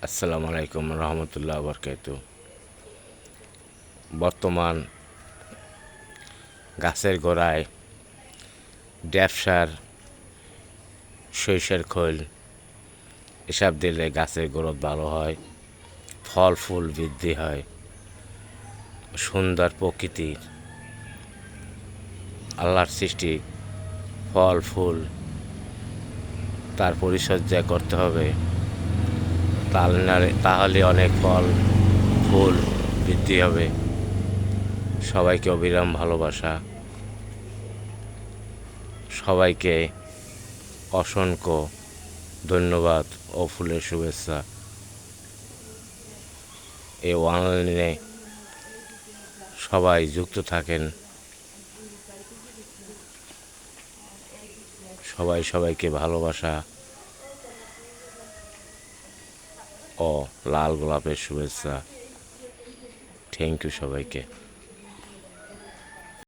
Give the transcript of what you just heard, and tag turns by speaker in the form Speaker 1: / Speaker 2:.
Speaker 1: আসসালামু আলাইকুম রহমতুল্লাহ বরকাত। বর্তমান গাছের গোড়ায় ড্যাপসার, সরিষার খোল এসব দিলে গাছের গ্রোথ ভালো হয়, ফল ফুল বৃদ্ধি হয়। সুন্দর প্রকৃতির আল্লাহর সৃষ্টি ফল ফুল তার পরিচর্যা করতে হবে, তাহলে অনেক ফল ফুল বৃদ্ধি হবে। সবাইকে অবিরাম ভালোবাসা, সবাইকে অসংখ্য ধন্যবাদ ও ফুলের শুভেচ্ছা। এই অনলাইনে সবাই যুক্ত থাকেন, সবাই সবাইকে ভালোবাসা ও লাল গোলাপের শুভেচ্ছা। থ্যাংক ইউ সবাইকে।